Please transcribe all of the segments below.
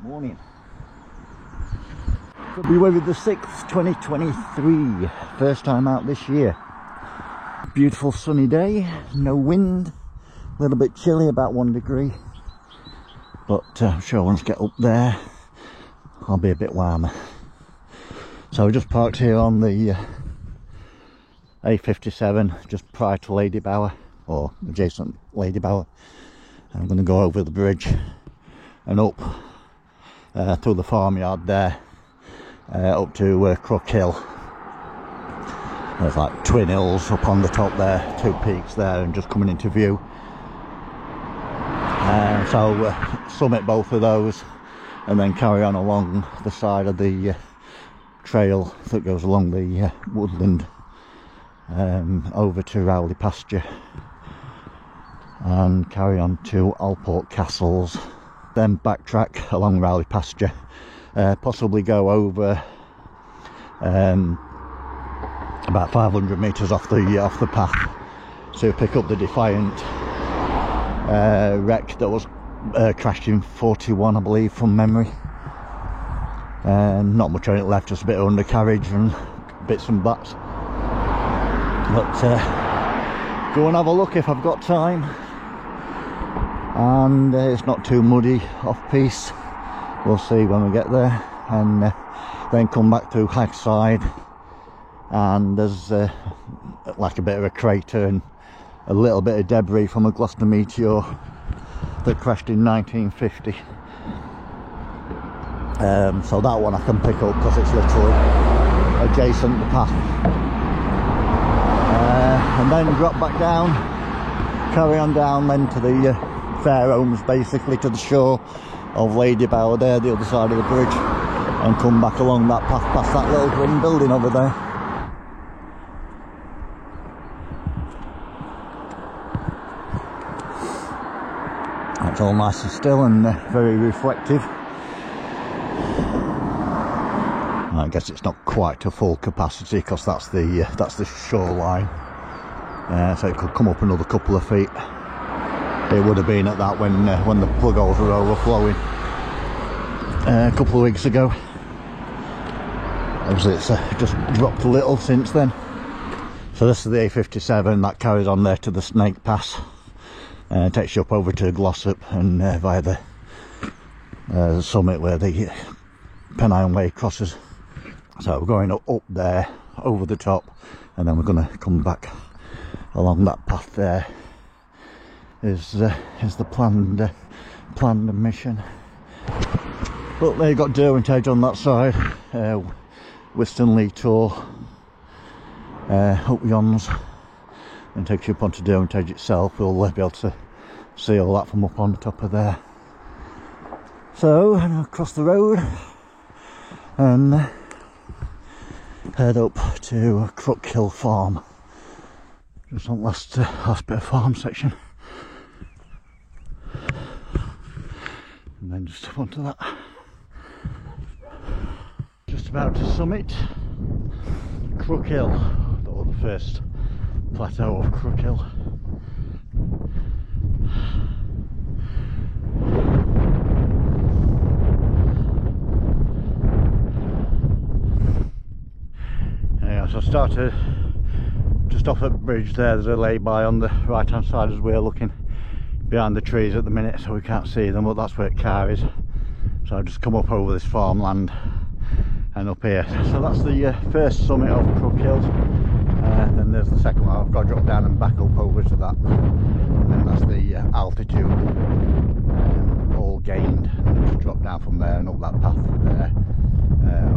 Morning. February the 6th, 2023. First time out this year. Beautiful sunny day, no wind, a little bit chilly, about 1 degree. But I'm sure once I get up there, I'll be a bit warmer. So we just parked here on the A57, just prior to Lady Bower, or adjacent Lady Bower. I'm going to go over the bridge and up through the farmyard there, up to Crook Hill. There's like twin hills up on the top there, two peaks there, and just coming into view. So summit both of those and then carry on along the side of the trail that goes along the woodland over to Rowley Pasture and carry on to Alport Castles, then backtrack along Rowley Pasture, possibly go over about 500 metres off the path to pick up the Defiant wreck that was crashed in 41, I believe, from memory. Not much on it left, just a bit of undercarriage and bits and bats. But go and have a look if I've got time, and it's not too muddy off piste. We'll see when we get there, and then come back through Hagside, and there's like a bit of a crater and a little bit of debris from a Gloucester meteor that crashed in 1950. So that one I can pick up because it's literally adjacent the path. And then drop back down, carry on down then to the Fair Homes, basically to the shore of Lady Bower there, the other side of the bridge, and come back along that path past that little green building over there. It's all nice and still and very reflective. I guess it's not quite to full capacity because that's the shoreline. So it could come up another couple of feet. It would have been at that when the plug holes were overflowing a couple of weeks ago. Obviously it's just dropped a little since then. So this is the A57 that carries on there to the Snake Pass. Takes you up over to Glossop and via the summit where the Pennine Way crosses. So we're going up there, over the top, and then we're going to come back along that path there. Is the planned mission. But there you got Derwentage on that side, Whiston-Lee Tor, up yons, and takes you up onto Derwentage itself. We'll be able to see all that from up on the top of there. So across the road and head up to Crook Hill Farm, just on last bit of farm section, and then just up onto that. Just about to summit Crook Hill, or the first plateau of Crook Hill. Yeah, so I started just off at the bridge there. There's a lay-by on the right hand side as we're looking behind the trees at the minute, so we can't see them, but that's where the car is. So I've just come up over this farmland and up here. So that's the first summit of Crook Hill. Then there's the second one. I've got to drop down and back up over to that, and then that's the altitude all gained, and just drop down from there and up that path there,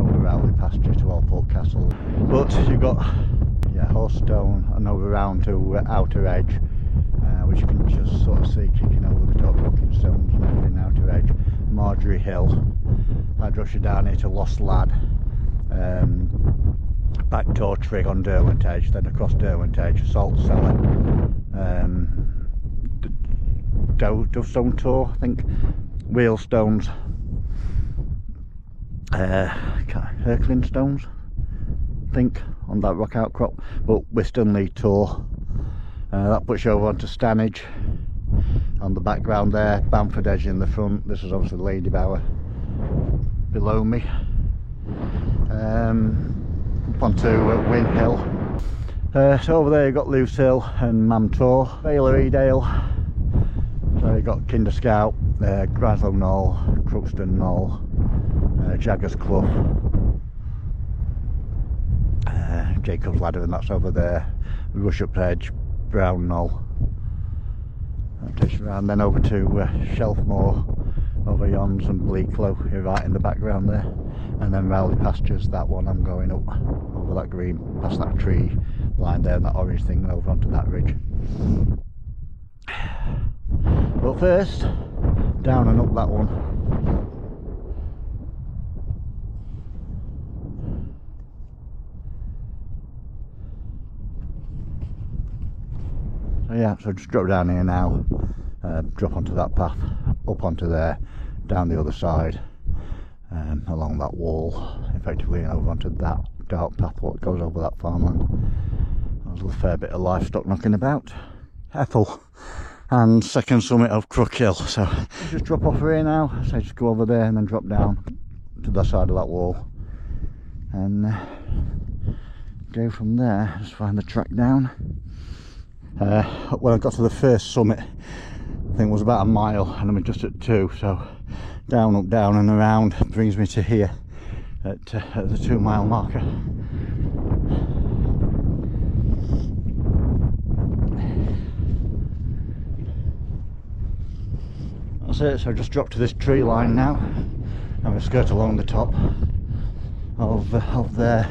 over Rowley Pasture to Alport Castle. But you've got Horsestone and over round to Outer Edge, which you can just sort of see kicking over the top, Rocking Stones and everything. Outer Edge, Marjorie Hill, that drops you down here to Lost Lad, back to Trig on Derwentage, then across Derwentage, Salt Cellar, Dovestone Tor, I think, Wheelstones, Herkling Stones, I think, on that rock outcrop, but Whiston-Lee Tor. That puts you over onto Stanage on the background there, Bamford Edge in the front. This is obviously Lady Bower, below me. Up onto Win Hill. So over there you've got Luce Hill and Mamtor, Baylor Edale. So you've got Kinder Scout, Grislow Knoll, Crookston Knoll, Jaggers Clough, Jacob's Ladder, and that's over there. Rushup Edge, Brown Knoll. That takes you around then over to Shelfmoor, over Yons and Bleaklow, you're right in the background there. And then Rowley Pastures, that one I'm going up over that green, past that tree line there, and that orange thing, and over onto that ridge. But first, down and up that one. So yeah, so just drop down here now, drop onto that path, up onto there, down the other side, along that wall, effectively, and over onto that dark path what goes over that farmland. There's a fair bit of livestock knocking about. Ethel and second summit of Crook Hill. So just drop off here now, so just go over there and then drop down to the side of that wall and go from there. Just find the track down. When I got to the first summit, I think it was about a mile, and I'm just at 2, so down, up, down and around brings me to here at the 2 mile marker. That's it, so I just dropped to this tree line now. I'm going to skirt along the top of there,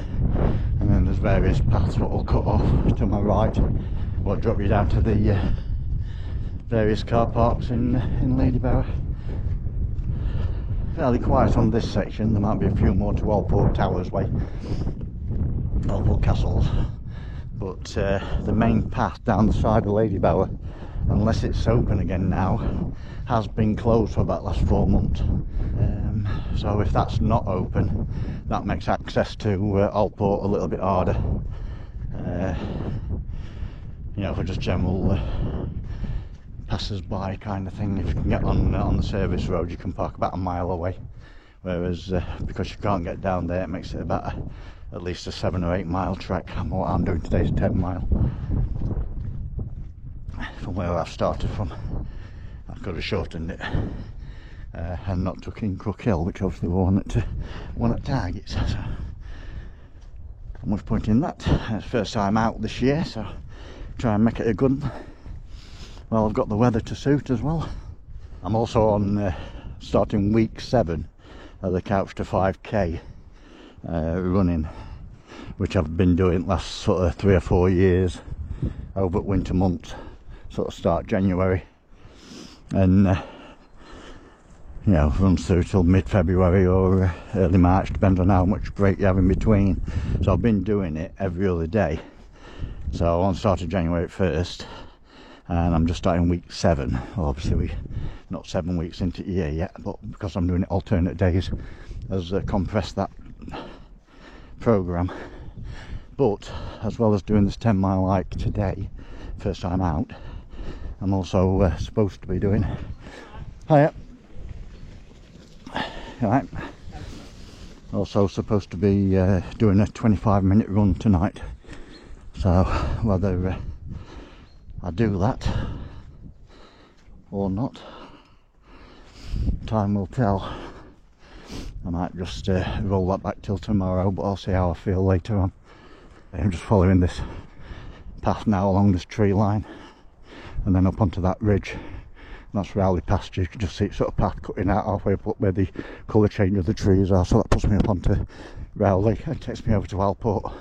and then there's various paths that will cut off to my right, will drop you down to the various car parks in Ladybower. Fairly quiet on this section. There might be a few more to Allport Towers way, Allport Castles, but the main path down the side of Ladybower, unless it's open again now, has been closed for about the last 4 months. So if that's not open, that makes access to Allport a little bit harder. You know, for just general passers-by kind of thing. If you can get on the service road, you can park about a mile away, whereas because you can't get down there, it makes it about at least a 7 or 8 mile trek. What I'm doing today is 10 mile from where I've started from. I could have shortened it and not took in Crook Hill, which obviously we want at targets. So not much point in that. It's first time out this year, so try and make it a good one. Well, I've got the weather to suit as well. I'm also on starting week 7 of the Couch to 5k running, which I've been doing last sort of 3 or 4 years over at winter months, sort of start January, and you know, runs through till mid-February or early March, depends on how much break you have in between. So I've been doing it every other day. So I started January 1st, and I'm just starting week 7. Well, obviously we're not 7 weeks into the year yet, but because I'm doing it alternate days, has compressed that programme. But as well as doing this 10 mile hike today, first time out, I'm also supposed to be doing, hiya, right, also supposed to be doing a 25-minute run tonight. So whether I do that or not, time will tell. I might just roll that back till tomorrow, but I'll see how I feel later on. I'm just following this path now along this tree line and then up onto that ridge. That's Rowley Pasture. You can just see it sort of path cutting out halfway up where the colour change of the trees are, so that puts me up onto Rowley and takes me over to Allport.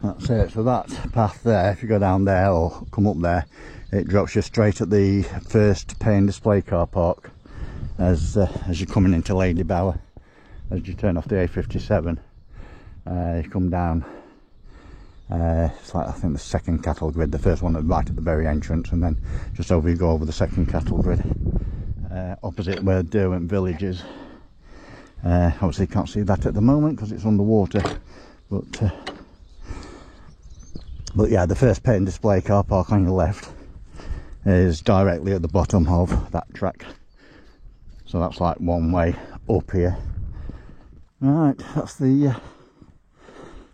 That's it, so that path there, if you go down there or come up there, it drops you straight at the first pay and display car park as you're coming into Ladybower. As you turn off the A57, you come down, it's like I think the second cattle grid, the first one right at the very entrance, and then just over you go over the second cattle grid, opposite where Derwent Village is. Obviously you can't see that at the moment because it's underwater, but But yeah, the first paint display car park on your left is directly at the bottom of that track. So that's like one way up here. Right, that's the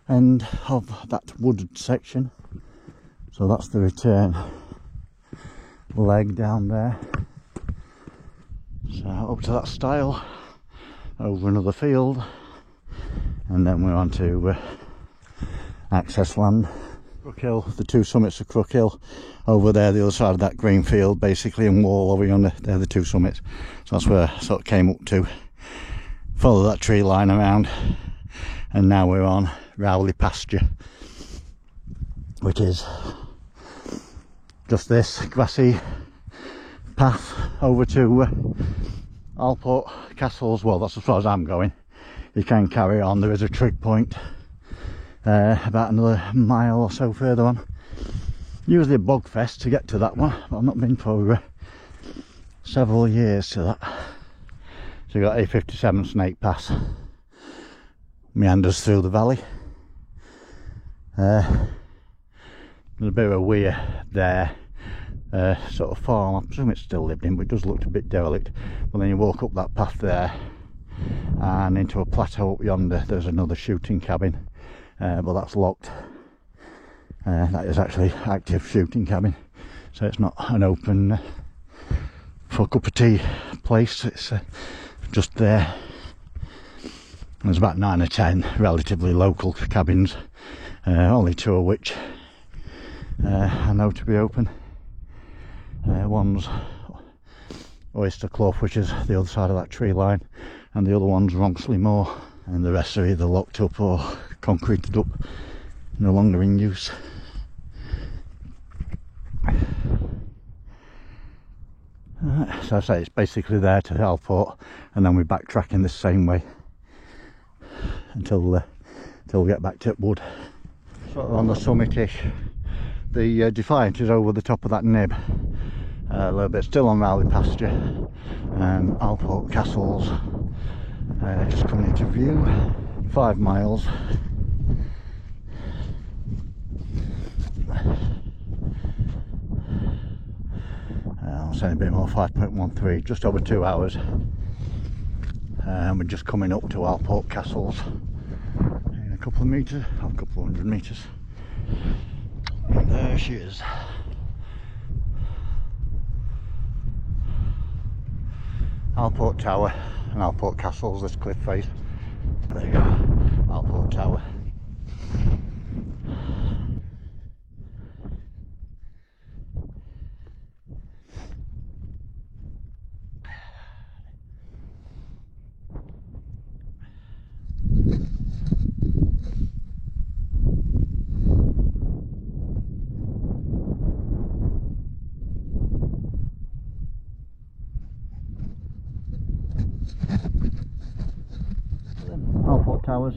end of that wooded section. So that's the return leg down there. So up to that stile, over another field, and then we're on to access land. Crook Hill, the two summits of Crook Hill, over there, the other side of that green field basically, and Wall over yonder, they're the two summits. So that's where I sort of came up to, follow that tree line around, and now we're on Rowley pasture, which is just this grassy path over to Alport Castles. Well, that's as far as I'm going. You can carry on, there is a trig point about another mile or so further on. Usually a bog fest to get to that one, but I've not been for several years to that. So you've got A57 Snake Pass, meanders through the valley. There's a bit of a weir there, sort of farm. I presume it's still lived in, but it does look a bit derelict. But then you walk up that path there and into a plateau up yonder. There's another shooting cabin, but that's locked. That is actually active shooting cabin, so it's not an open for a cup of tea place. It's just there. There's about 9 or 10 relatively local cabins, only 2 of which I know to be open. One's Oyster Clough, which is the other side of that tree line, and the other one's Ronxley Moor, and the rest are either locked up or concreted up, no longer in use. So I say it's basically there to Alport, and then we're backtracking this same way until we get back to Wood. Sort of on the summit-ish. The Defiant is over the top of that nib, a little bit still on Rowley pasture, and Alport Castles just coming into view. 5 miles. I'll say a bit more, 5.13, just over 2 hours. And we're just coming up to Alport Castles in a couple of metres, a couple of 100 metres. And there she is. Alport Tower and Alport Castles, this cliff face. There you go, Alport Tower. Alport Towers,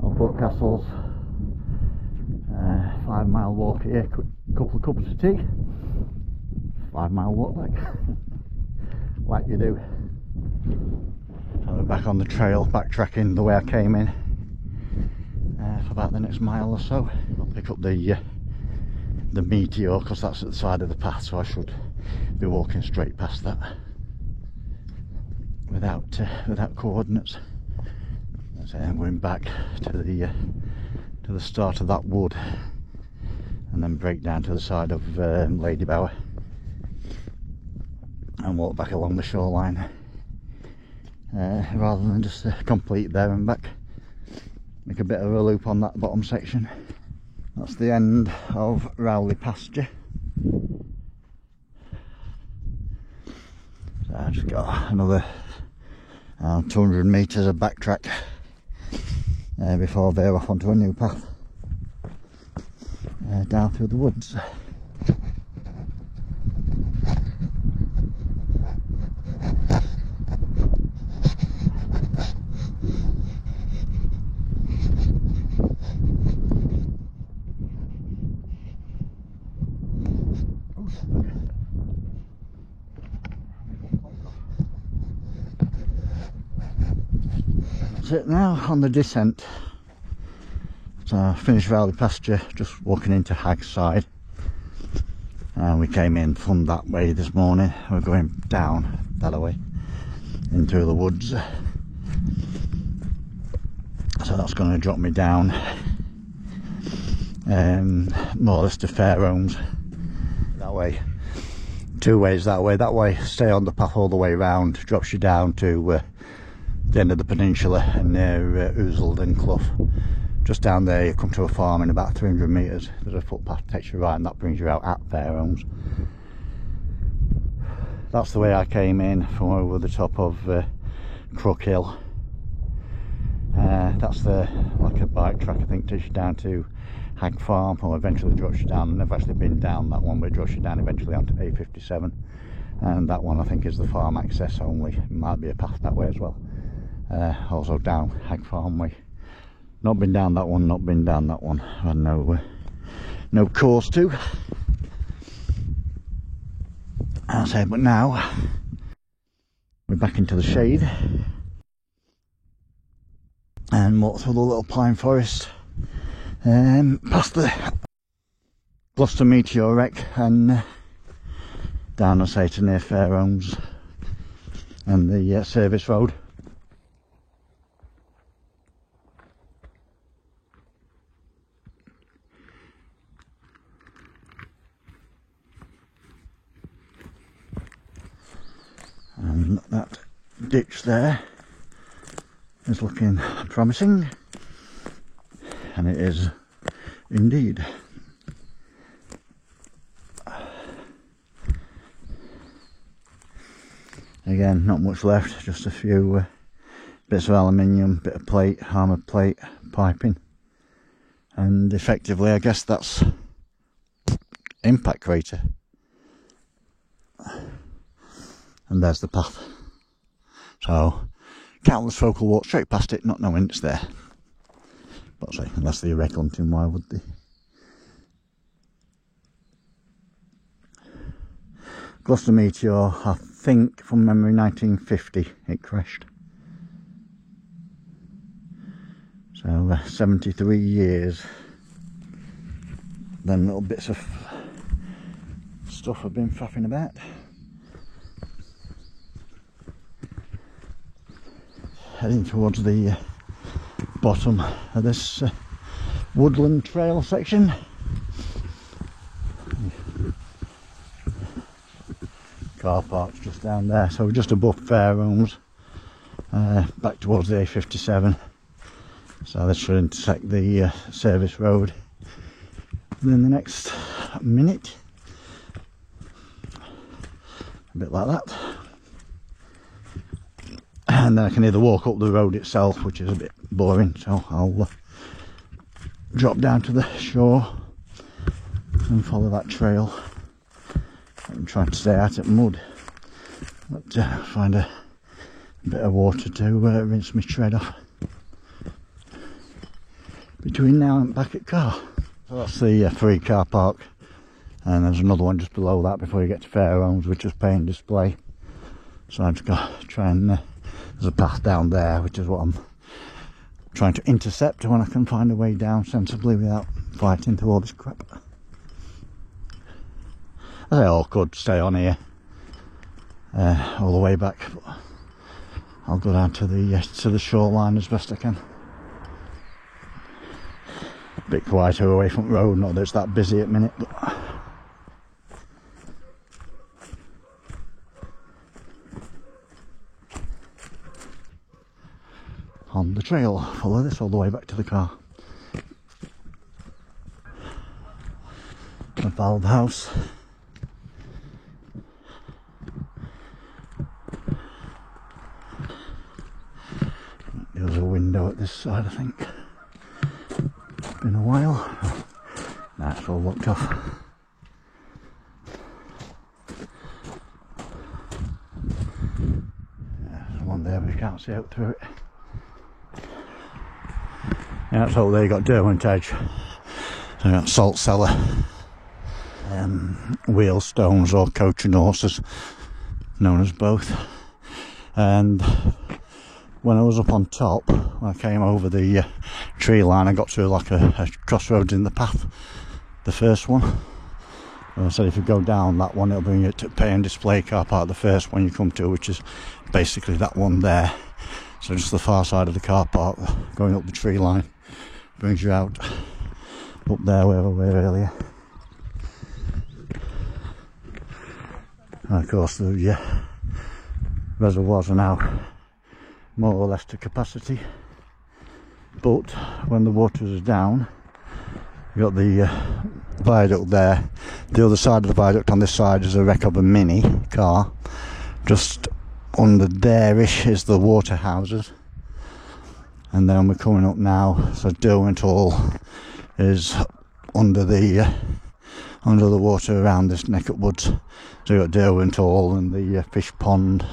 Alport Castles, 5 mile walk here, couple of cups of tea, 5 mile walk back, like you do. So we're back on the trail, backtracking the way I came in for about the next mile or so. I'll pick up the Meteor, because that's at the side of the path, so I should be walking straight past that without coordinates. So I'm going back to the start of that wood, and then break down to the side of Lady Bower and walk back along the shoreline, rather than just complete there and back. Make a bit of a loop on that bottom section. That's the end of Rowley pasture. So I've just got another 200 metres of backtrack before I veer off onto a new path down through the woods. That's it now on the descent So finished Valley Pasture, just walking into Hag's Side, and we came in from that way this morning. We're going down that way into the woods, so that's going to drop me down more or less to Fairhomes that way. Two ways that way, stay on the path all the way around, drops you down to the end of the peninsula and near Ousildon Clough. Just down there you come to a farm in about 300 metres, there's a footpath takes you right and that brings you out at Fairhomes. That's the way I came in from over the top of Crook Hill. That's like a bike track, I think, takes you down to Hag Farm, or eventually drops you down. I've never actually been down that one, but it drops you down eventually onto A57, and that one I think is the farm access only. It might be a path that way as well. Also down Hag Farm way. Not been down that one, not been down that one. I had no course to. I'll say, but now we're back into the shade and walk through the little pine forest, past the Gloucester Meteor wreck and down, I say, to near Fairhomes and the service road. And that ditch there is looking promising, and it is indeed. Again, not much left, just a few bits of aluminium, bit of plate, armoured plate, piping, and effectively I guess that's impact crater. And there's the path. So countless folk will walk straight past it not knowing it's there. But say, unless they're wreck hunting, why would they? Gloucester Meteor, I think from memory 1950 it crashed. So 73 years. Then little bits of stuff have been faffing about. Heading towards the bottom of this woodland trail section. Car park's just down there, so we're just above Fairhomes, back towards the A57. So this should intersect the service road within the next minute. A bit like that. And then I can either walk up the road itself, which is a bit boring, so I'll drop down to the shore and follow that trail. I'm trying to stay out of mud, but find a bit of water to rinse my tread off between now and back at car. So that's the free car park, and there's another one just below that before you get to Fairhomes, which is pay and display. So I've just got to try and there's a path down there, which is what I'm trying to intercept when I can find a way down sensibly without fighting through all this crap. I say, I could stay on here all the way back, but I'll go down to the shoreline as best I can. A bit quieter away from the road, not that it's that busy at the minute, but on the trail, follow this all the way back to the car. The valve house. There's a window at this side, I think. Been a while. Nah, it's all locked off. Yeah, there's one there, but you can't see out through it. Yeah, that's all they got, Derwent Edge. So you got salt cellar, wheelstones or coach and horses, known as both, and when I was up on top, when I came over the tree line, I got to like a crossroads in the path, the first one. And I said if you go down that one, it'll bring you to pay and display car park, the first one you come to, which is basically that one there. So just the far side of the car park, going up the tree line, brings you out up there where we were earlier. And of course the reservoirs are now more or less to capacity, but when the water is down, you've got the viaduct there. The other side of the viaduct on this side is a wreck of a mini car. Just under there-ish is the water houses, and then we're coming up now, so Derwent Hall is under the water around this neck of woods. So you've got Derwent Hall and the fish pond.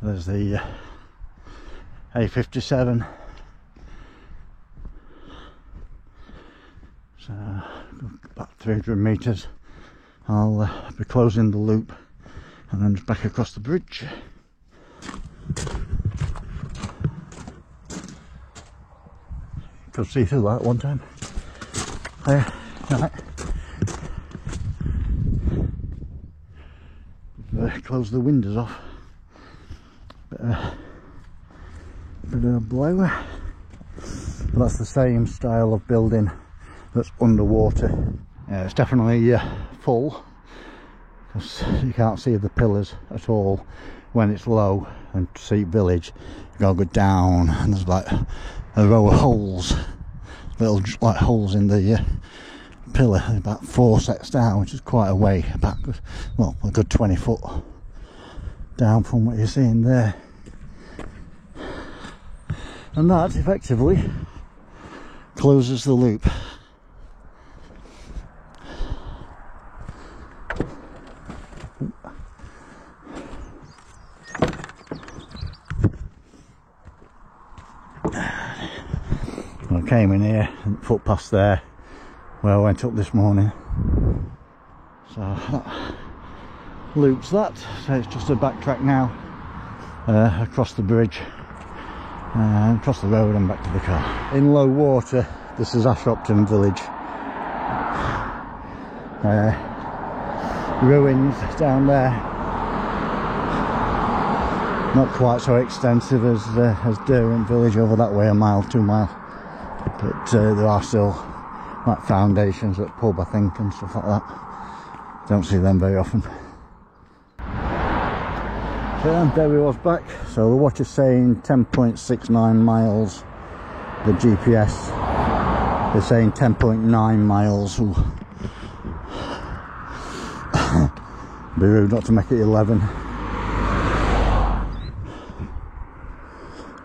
There's the A57. So about 300 metres. I'll be closing the loop and then just back across the bridge. Could see through that one time. There, right. Close the windows off. Bit of a blower. That's the same style of building that's underwater. Yeah, it's definitely full, because you can't see the pillars at all when it's low. And Seat Village, you gotta go down, and there's like a row of holes, little like holes in the pillar, about 4 sets down, which is quite a way back, well, a good 20 foot down from what you're seeing there. And that effectively closes the loop. I came in here and footpath there where I went up this morning, so that loops that. So it's just a backtrack now across the bridge and across the road and back to the car. In low water, this is Ashopton Village. Ruins down there, not quite so extensive as Derwent Village over that way, a mile, 2 miles, but there are still like foundations at pub, I think, and stuff like that. Don't see them very often. And there we was back. So the watch is saying 10.69 miles. The GPS is saying 10.9 miles. Ooh. Be rude not to make it 11.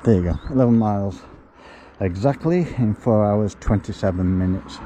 There you go, 11 miles exactly in 4 hours 27 minutes.